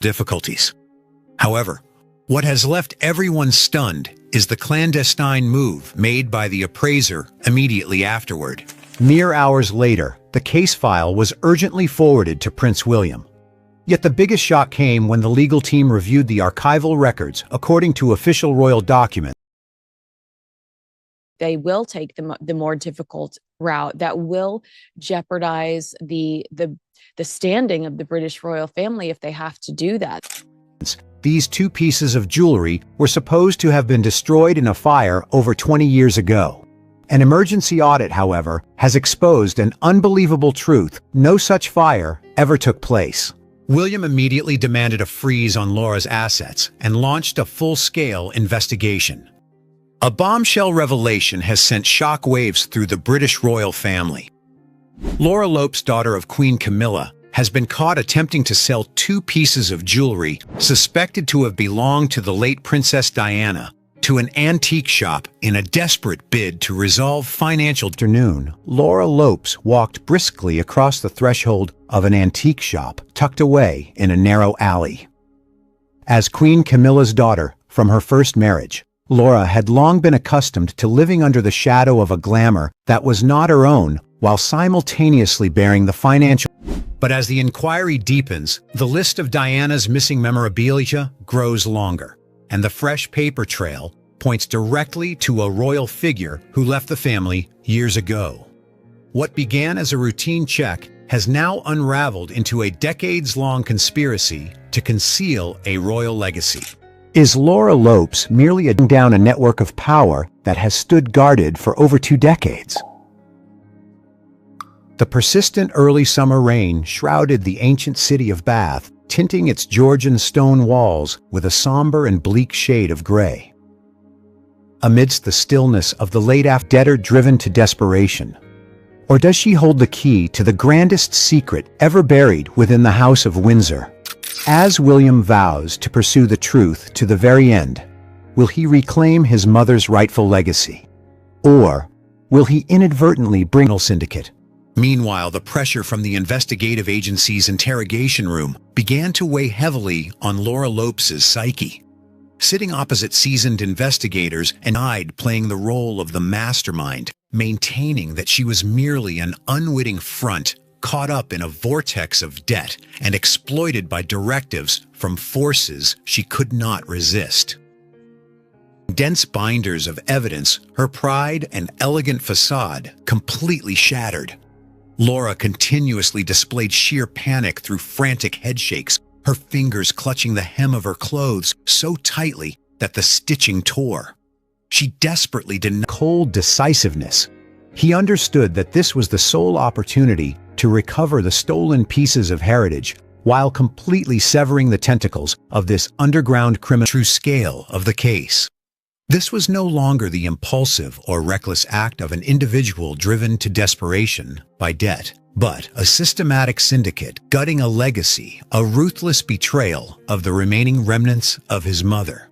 difficulties. However, what has left everyone stunned is the clandestine move made by the appraiser immediately afterward. Mere hours later, the case file was urgently forwarded to Prince William. Yet the biggest shock came when the legal team reviewed the archival records according to official royal documents. They will take the more difficult route that will jeopardize the standing of the British royal family if they have to do that. These two pieces of jewelry were supposed to have been destroyed in a fire over 20 years ago. An emergency audit, however, has exposed an unbelievable truth: no such fire ever took place. William immediately demanded a freeze on Laura's assets and launched a full-scale investigation. A bombshell revelation has sent shockwaves through the British royal family. Laura Lopes, daughter of Queen Camilla, has been caught attempting to sell two pieces of jewelry suspected to have belonged to the late Princess Diana to an antique shop in a desperate bid to resolve financial. Afternoon, Laura Lopes walked briskly across the threshold of an antique shop tucked away in a narrow alley. As Queen Camilla's daughter from her first marriage, Laura had long been accustomed to living under the shadow of a glamour that was not her own, while simultaneously bearing the financial. But as the inquiry deepens, the list of Diana's missing memorabilia grows longer, and the fresh paper trail points directly to a royal figure who left the family years ago. What began as a routine check has now unraveled into a decades-long conspiracy to conceal a royal legacy. Is Laura Lopes merely down a network of power that has stood guarded for over 2 decades? The persistent early summer rain shrouded the ancient city of Bath, tinting its Georgian stone walls with a somber and bleak shade of gray. Amidst the stillness of the late afternoon, debtor driven to desperation. Or does she hold the key to the grandest secret ever buried within the House of Windsor? As William vows to pursue the truth to the very end, will he reclaim his mother's rightful legacy? Or will he inadvertently bring a syndicate? Meanwhile, the pressure from the investigative agency's interrogation room began to weigh heavily on Laura Lopes's psyche. Sitting opposite seasoned investigators and eyed playing the role of the mastermind, maintaining that she was merely an unwitting front caught up in a vortex of debt and exploited by directives from forces she could not resist. Dense binders of evidence, her pride and elegant facade completely shattered. Laura continuously displayed sheer panic through frantic headshakes, her fingers clutching the hem of her clothes so tightly that the stitching tore. She desperately denied cold decisiveness. He understood that this was the sole opportunity to recover the stolen pieces of heritage while completely severing the tentacles of this underground criminal. True scale of the case. This was no longer the impulsive or reckless act of an individual driven to desperation by debt, but a systematic syndicate gutting a legacy, a ruthless betrayal of the remaining remnants of his mother.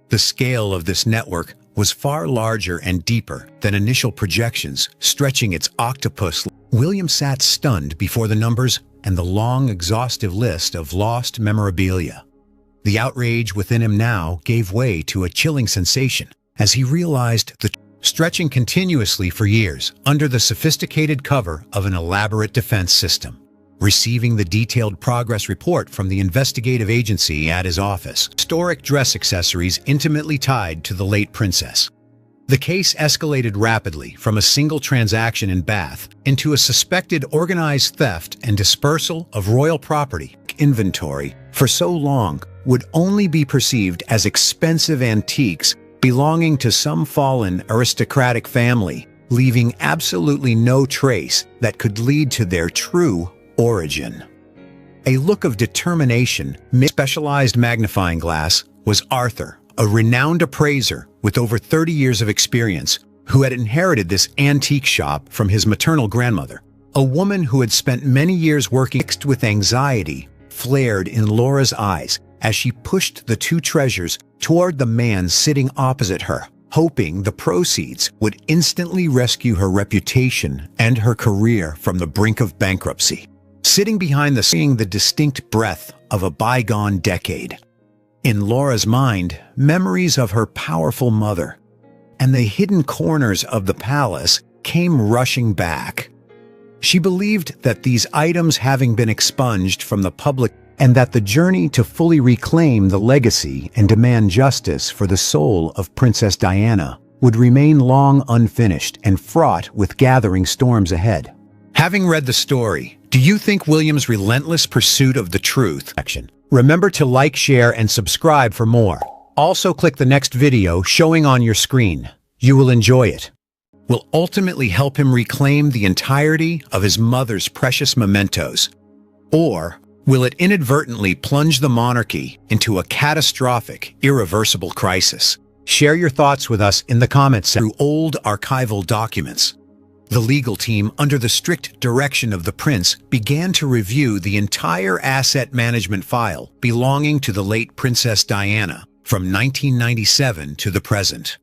The scale of this network was far larger and deeper than initial projections, stretching its octopus. William sat stunned before the numbers and the long, exhaustive list of lost memorabilia. The outrage within him now gave way to a chilling sensation as he realized the stretching continuously for years under the sophisticated cover of an elaborate defense system. Receiving the detailed progress report from the investigative agency at his office, historic dress accessories intimately tied to the late princess. The case escalated rapidly from a single transaction in Bath into a suspected organized theft and dispersal of royal property. Inventory, for so long, would only be perceived as expensive antiques belonging to some fallen aristocratic family, leaving absolutely no trace that could lead to their true origin. A look of determination, specialized magnifying glass, was Arthur, a renowned appraiser with over 30 years of experience, who had inherited this antique shop from his maternal grandmother. A woman who had spent many years working. Mixed with anxiety flared in Laura's eyes as she pushed the two treasures toward the man sitting opposite her, hoping the proceeds would instantly rescue her reputation and her career from the brink of bankruptcy. sitting behind seeing the distinct breath of a bygone decade. In Laura's mind, memories of her powerful mother and the hidden corners of the palace came rushing back. She believed that these items, having been expunged from the public, and that the journey to fully reclaim the legacy and demand justice for the soul of Princess Diana would remain long unfinished and fraught with gathering storms ahead. Having read the story, do you think William's relentless pursuit of the truth? Remember to like, share, and subscribe for more. Also click the next video showing on your screen. You will enjoy it. Will ultimately help him reclaim the entirety of his mother's precious mementos? Or will it inadvertently plunge the monarchy into a catastrophic, irreversible crisis? Share your thoughts with us in the comments section. Through old archival documents, the legal team, under the strict direction of the prince, began to review the entire asset management file belonging to the late Princess Diana from 1997 to the present.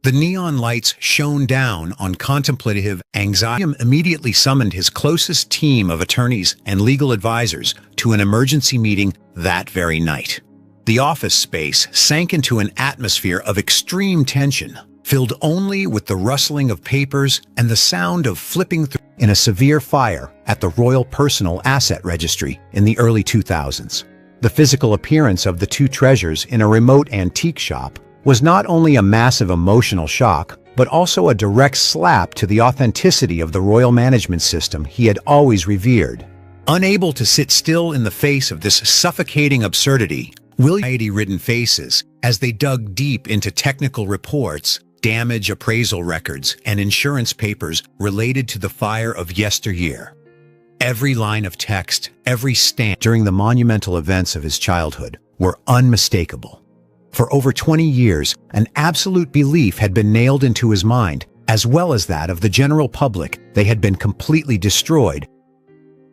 The neon lights shone down on contemplative anxiety. William immediately summoned his closest team of attorneys and legal advisors to an emergency meeting that very night. The office space sank into an atmosphere of extreme tension, filled only with the rustling of papers and the sound of flipping through. In a severe fire at the Royal Personal Asset Registry in the early 2000s. The physical appearance of the two treasures in a remote antique shop was not only a massive emotional shock, but also a direct slap to the authenticity of the royal management system he had always revered. Unable to sit still in the face of this suffocating absurdity, anxiety-ridden faces, as they dug deep into technical reports, damage appraisal records, and insurance papers related to the fire of yesteryear. Every line of text, every stamp during the monumental events of his childhood were unmistakable. For over 20 years, an absolute belief had been nailed into his mind, as well as that of the general public. They had been completely destroyed.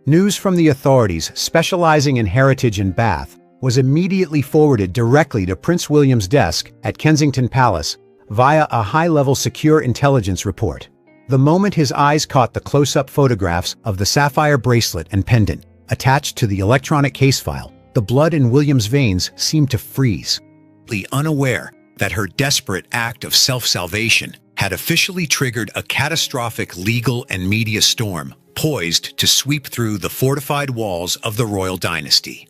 News from the authorities specializing in heritage in Bath was immediately forwarded directly to Prince William's desk at Kensington Palace via a high-level secure intelligence report. The moment his eyes caught the close-up photographs of the sapphire bracelet and pendant attached to the electronic case file, the blood in William's veins seemed to freeze. Unaware that her desperate act of self-salvation had officially triggered a catastrophic legal and media storm poised to sweep through the fortified walls of the royal dynasty.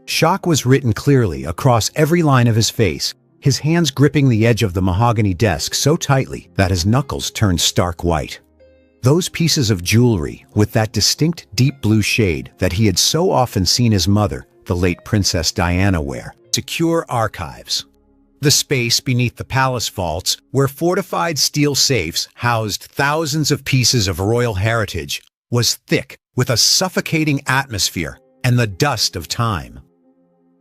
Shock was written clearly across every line of his face, his hands gripping the edge of the mahogany desk so tightly that his knuckles turned stark white. Those pieces of jewelry, with that distinct deep blue shade that he had so often seen his mother, the late Princess Diana, wear. Secure archives. The space beneath the palace vaults, where fortified steel safes housed thousands of pieces of royal heritage, was thick with a suffocating atmosphere and the dust of time.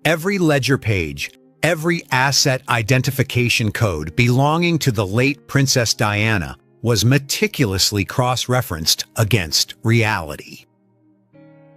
Every ledger page, every asset identification code belonging to the late Princess Diana was meticulously cross-referenced against reality.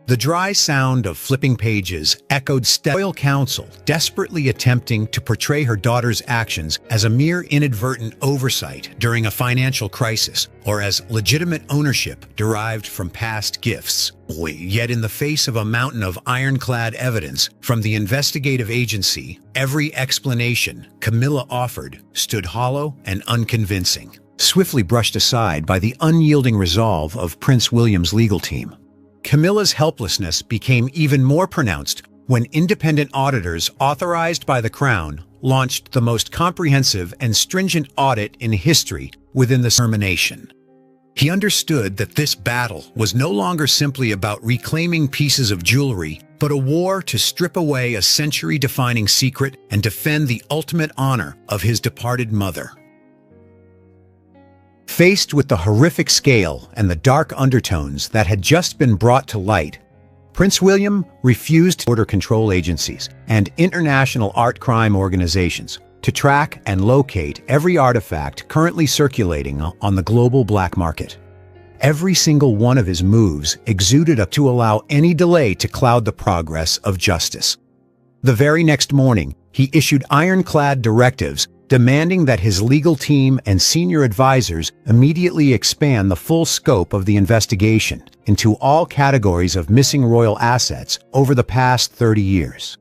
The dry sound of flipping pages echoed royal counsel desperately attempting to portray her daughter's actions as a mere inadvertent oversight during a financial crisis or as legitimate ownership derived from past gifts. Yet in the face of a mountain of ironclad evidence from the investigative agency, every explanation Camilla offered stood hollow and unconvincing, swiftly brushed aside by the unyielding resolve of Prince William's legal team. Camilla's helplessness became even more pronounced when independent auditors authorized by the Crown launched the most comprehensive and stringent audit in history within the termination. He understood that this battle was no longer simply about reclaiming pieces of jewelry, but a war to strip away a century-defining secret and defend the ultimate honor of his departed mother. Faced with the horrific scale and the dark undertones that had just been brought to light, Prince William refused border control agencies and international art crime organizations to track and locate every artifact currently circulating on the global black market. Every single one of his moves exuded up to allow any delay to cloud the progress of justice. The very next morning, he issued ironclad directives demanding that his legal team and senior advisors immediately expand the full scope of the investigation into all categories of missing royal assets over the past 30 years.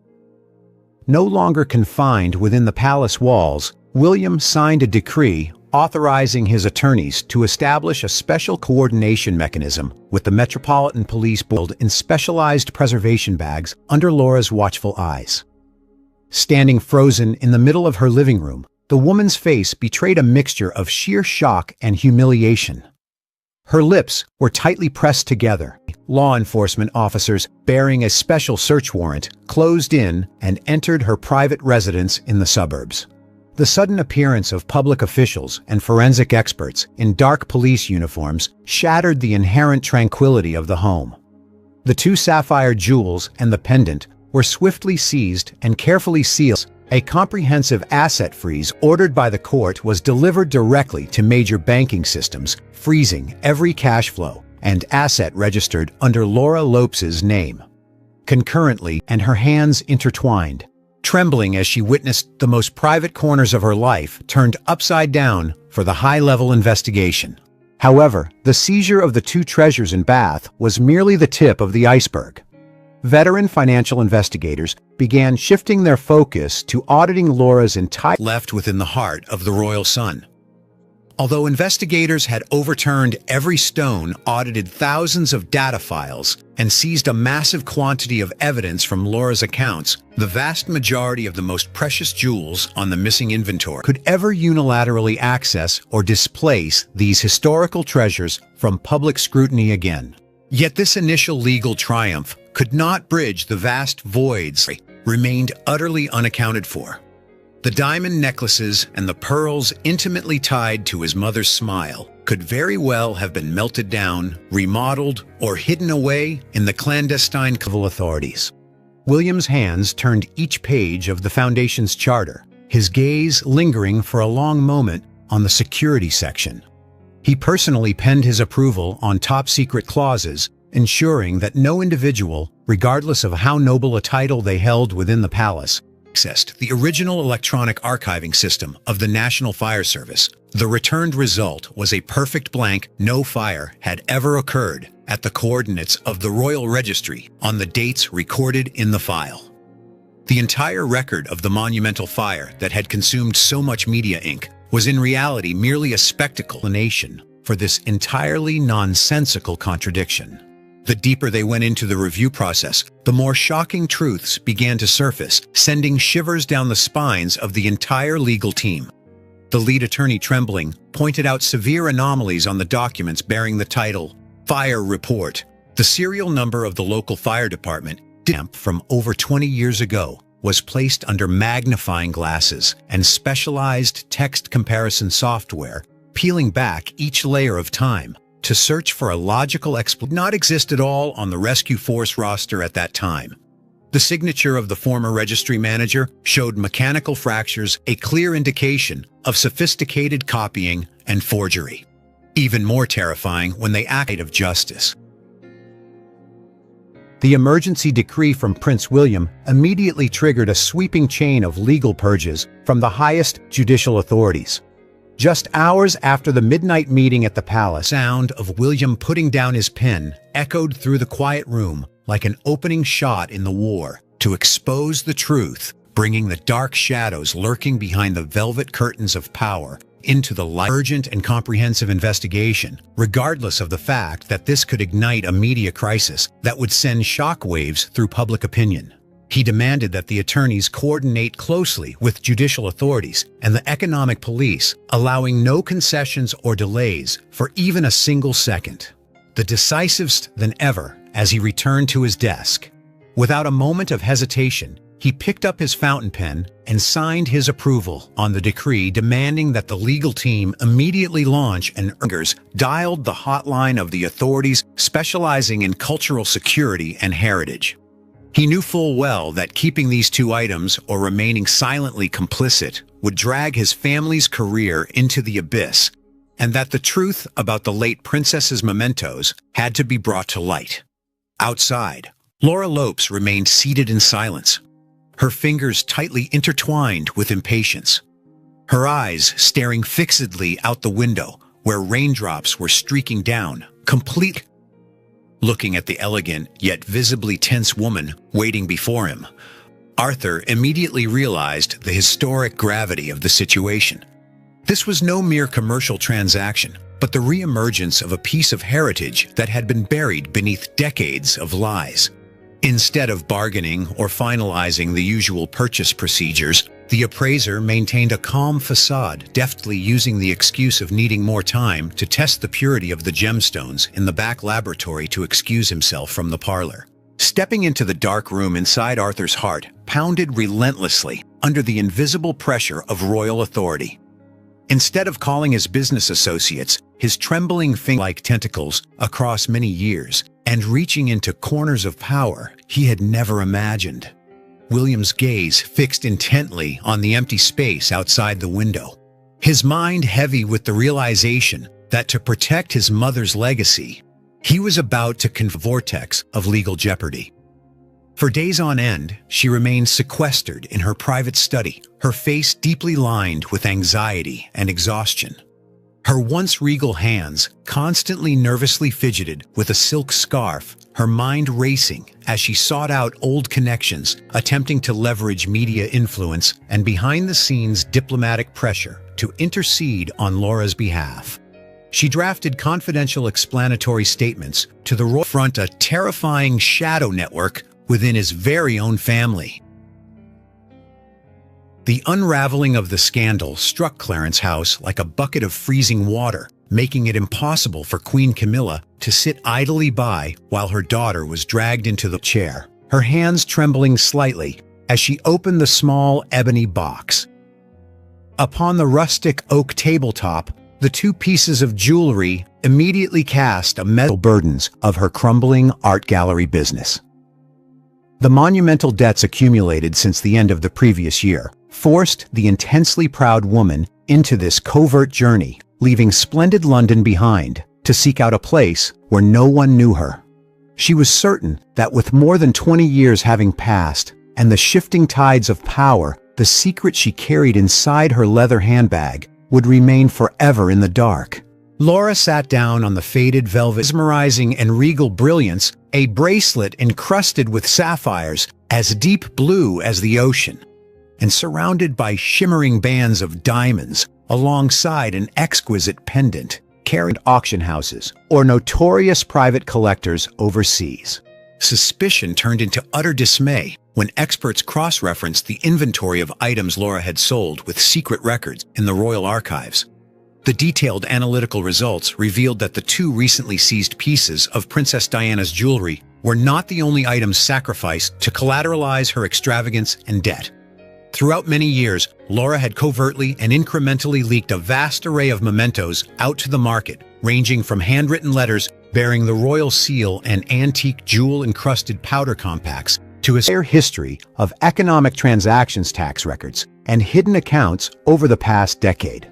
No longer confined within the palace walls, William signed a decree authorizing his attorneys to establish a special coordination mechanism with the Metropolitan Police Board in specialized preservation bags under Laura's watchful eyes. Standing frozen in the middle of her living room, the woman's face betrayed a mixture of sheer shock and humiliation. Her lips were tightly pressed together. Law enforcement officers bearing a special search warrant closed in and entered her private residence in the suburbs. The sudden appearance of public officials and forensic experts in dark police uniforms shattered the inherent tranquility of the home. The 2 sapphire jewels and the pendant were swiftly seized and carefully sealed. A comprehensive asset freeze ordered by the court was delivered directly to major banking systems, freezing every cash flow and asset registered under Laura Lopes' name. Concurrently, and her hands intertwined, trembling as she witnessed the most private corners of her life turned upside down for the high-level investigation. However, the seizure of the 2 treasures in Bath was merely the tip of the iceberg. Veteran financial investigators began shifting their focus to auditing Laura's entire left within the heart of the royal son. Although investigators had overturned every stone, audited thousands of data files, and seized a massive quantity of evidence from Laura's accounts, the vast majority of the most precious jewels on the missing inventory could ever unilaterally access or displace these historical treasures from public scrutiny again. Yet this initial legal triumph could not bridge the vast voids remained utterly unaccounted for. The diamond necklaces and the pearls intimately tied to his mother's smile could very well have been melted down, remodeled, or hidden away in the clandestine civil authorities. William's hands turned each page of the Foundation's charter, his gaze lingering for a long moment on the security section. He personally penned his approval on top-secret clauses, ensuring that no individual, regardless of how noble a title they held within the palace, accessed the original electronic archiving system of the National Fire Service. The returned result was a perfect blank. No fire had ever occurred at the coordinates of the Royal Registry on the dates recorded in the file. The entire record of the monumental fire that had consumed so much media ink was in reality merely a spectacle explanation for this entirely nonsensical contradiction. The deeper they went into the review process, the more shocking truths began to surface, sending shivers down the spines of the entire legal team. The lead attorney, trembling, pointed out severe anomalies on the documents bearing the title, Fire Report. The serial number of the local fire department, damp from over 20 years ago, was placed under magnifying glasses and specialized text comparison software, peeling back each layer of time to search for a logical explanation not exist at all on the rescue force roster at that time. The signature of the former registry manager showed mechanical fractures, a clear indication of sophisticated copying and forgery. Even more terrifying when they acted of justice. The emergency decree from Prince William immediately triggered a sweeping chain of legal purges from the highest judicial authorities. Just hours after the midnight meeting at the palace, sound of William putting down his pen echoed through the quiet room like an opening shot in the war to expose the truth, bringing the dark shadows lurking behind the velvet curtains of power into the light. Urgent and comprehensive investigation, regardless of the fact that this could ignite a media crisis that would send shockwaves through public opinion. He demanded that the attorneys coordinate closely with judicial authorities and the economic police, allowing no concessions or delays for even a single second. The decisivest than ever as he returned to his desk. Without a moment of hesitation, he picked up his fountain pen and signed his approval on the decree demanding that the legal team immediately launch an dialed the hotline of the authorities specializing in cultural security and heritage. He knew full well that keeping these 2 items or remaining silently complicit would drag his family's career into the abyss, and that the truth about the late princess's mementos had to be brought to light. Outside, Laura Lopes remained seated in silence, her fingers tightly intertwined with impatience. her eyes staring fixedly out the window where raindrops were streaking down, complete. Looking at the elegant yet visibly tense woman waiting before him, Arthur immediately realized the historic gravity of the situation. This was no mere commercial transaction, but the re-emergence of a piece of heritage that had been buried beneath decades of lies. Instead of bargaining or finalizing the usual purchase procedures, the appraiser maintained a calm facade, deftly using the excuse of needing more time to test the purity of the gemstones in the back laboratory to excuse himself from the parlor. Stepping into the dark room inside Arthur's heart pounded relentlessly under the invisible pressure of royal authority. Instead of calling his business associates, his trembling finger-like tentacles across many years, and reaching into corners of power he had never imagined. William's gaze fixed intently on the empty space outside the window, his mind heavy with the realization that to protect his mother's legacy, he was about to confront a vortex of legal jeopardy. For days on end, she remained sequestered in her private study, her face deeply lined with anxiety and exhaustion. Her once regal hands constantly nervously fidgeted with a silk scarf, her mind racing as she sought out old connections, attempting to leverage media influence and behind-the-scenes diplomatic pressure to intercede on Laura's behalf. She drafted confidential explanatory statements to the royal front, a terrifying shadow network within his very own family. The unraveling of the scandal struck Clarence House like a bucket of freezing water, making it impossible for Queen Camilla to sit idly by while her daughter was dragged into the chair, her hands trembling slightly as she opened the small ebony box. Upon the rustic oak tabletop, the two pieces of jewelry immediately cast a metal burdens of her crumbling art gallery business. The monumental debts accumulated since the end of the previous year forced the intensely proud woman into this covert journey, leaving splendid London behind to seek out a place where no one knew her. She was certain that with more than 20 years having passed and the shifting tides of power, the secret she carried inside her leather handbag would remain forever in the dark. Laura sat down on the faded velvet, mesmerizing and regal brilliance, a bracelet encrusted with sapphires as deep blue as the ocean, and surrounded by shimmering bands of diamonds alongside an exquisite pendant carried auction houses or notorious private collectors overseas. Suspicion turned into utter dismay when experts cross-referenced the inventory of items Laura had sold with secret records in the royal archives. The detailed analytical results revealed that the two recently seized pieces of Princess Diana's jewelry were not the only items sacrificed to collateralize her extravagance and debt. Throughout many years, Laura had covertly and incrementally leaked a vast array of mementos out to the market, ranging from handwritten letters bearing the royal seal and antique jewel-encrusted powder compacts to a entire history of economic transactions tax records and hidden accounts over the past decade.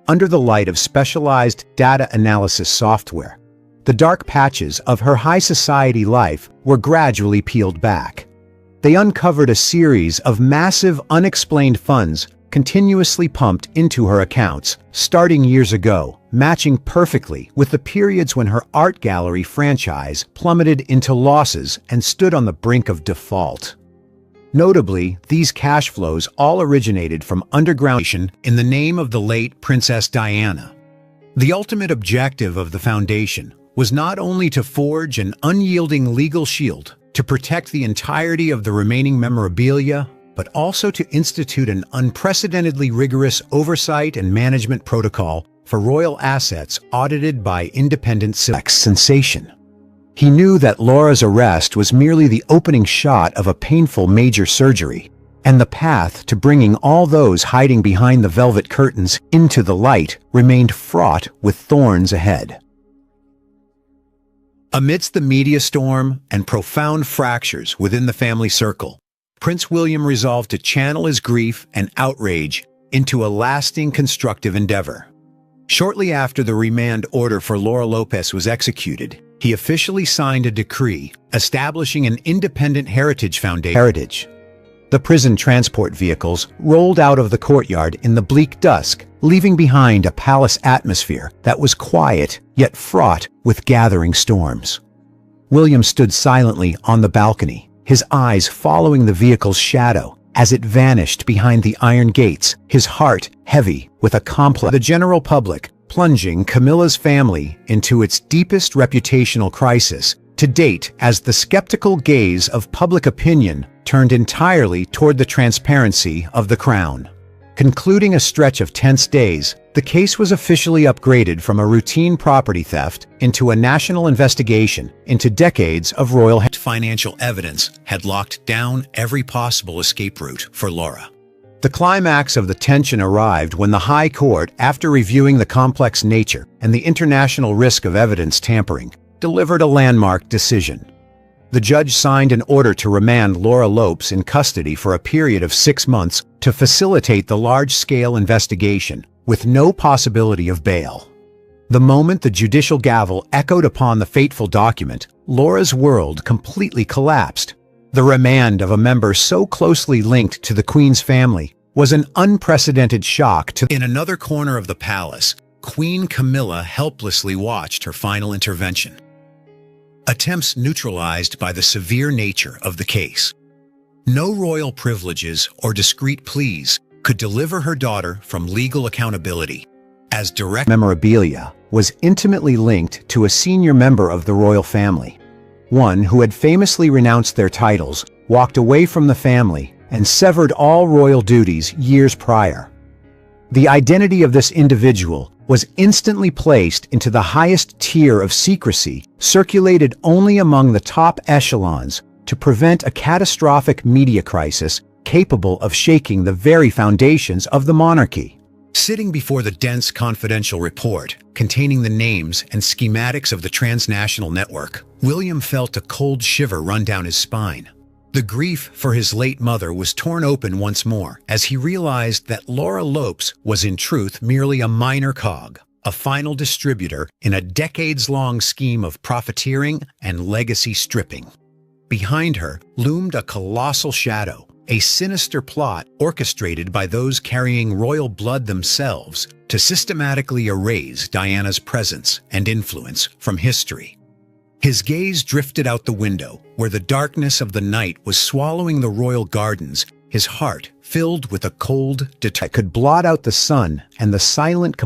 Under the light of specialized data analysis software, the dark patches of her high society life were gradually peeled back. They uncovered a series of massive unexplained funds continuously pumped into her accounts, starting years ago, matching perfectly with the periods when her art gallery franchise plummeted into losses and stood on the brink of default. Notably, these cash flows all originated from underground in the name of the late Princess Diana. The ultimate objective of the foundation was not only to forge an unyielding legal shield to protect the entirety of the remaining memorabilia, but also to institute an unprecedentedly rigorous oversight and management protocol for royal assets audited by independent sensation. He knew that Laura's arrest was merely the opening shot of a painful major surgery, and the path to bringing all those hiding behind the velvet curtains into the light remained fraught with thorns ahead. Amidst the media storm and profound fractures within the family circle, Prince William resolved to channel his grief and outrage into a lasting constructive endeavor. Shortly after the remand order for Laura Lopes was executed, he officially signed a decree establishing an independent heritage foundation. The prison transport vehicles rolled out of the courtyard in the bleak dusk, leaving behind a palace atmosphere that was quiet yet fraught with gathering storms. William stood silently on the balcony, his eyes following the vehicle's shadow as it vanished behind the iron gates, his heart heavy with a complex. The general public plunging Camilla's family into its deepest reputational crisis to date, as the skeptical gaze of public opinion turned entirely toward the transparency of the crown. Concluding a stretch of tense days, the case was officially upgraded from a routine property theft into a national investigation into decades of royal financial evidence had locked down every possible escape route for Laura. The climax of the tension arrived when the High Court, after reviewing the complex nature and the international risk of evidence tampering, delivered a landmark decision. The judge signed an order to remand Laura Lopes in custody for a period of 6 months to facilitate the large-scale investigation, with no possibility of bail. The moment the judicial gavel echoed upon the fateful document, Laura's world completely collapsed. The remand of a member so closely linked to the Queen's family was an unprecedented shock to. In another corner of the palace, Queen Camilla helplessly watched her final intervention. Attempts neutralized by the severe nature of the case. No royal privileges or discreet pleas could deliver her daughter from legal accountability, as direct memorabilia was intimately linked to a senior member of the royal family, one who had famously renounced their titles, walked away from the family, and severed all royal duties years prior. The identity of this individual was instantly placed into the highest tier of secrecy, circulated only among the top echelons to prevent a catastrophic media crisis capable of shaking the very foundations of the monarchy. Sitting before the dense confidential report containing the names and schematics of the transnational network, William felt a cold shiver run down his spine. The grief for his late mother was torn open once more as he realized that Laura Lopes was in truth merely a minor cog, a final distributor in a decades-long scheme of profiteering and legacy stripping. Behind her loomed a colossal shadow, a sinister plot orchestrated by those carrying royal blood themselves to systematically erase Diana's presence and influence from history. His gaze drifted out the window, where the darkness of the night was swallowing the royal gardens, his heart filled with a cold that could blot out the sun and the silent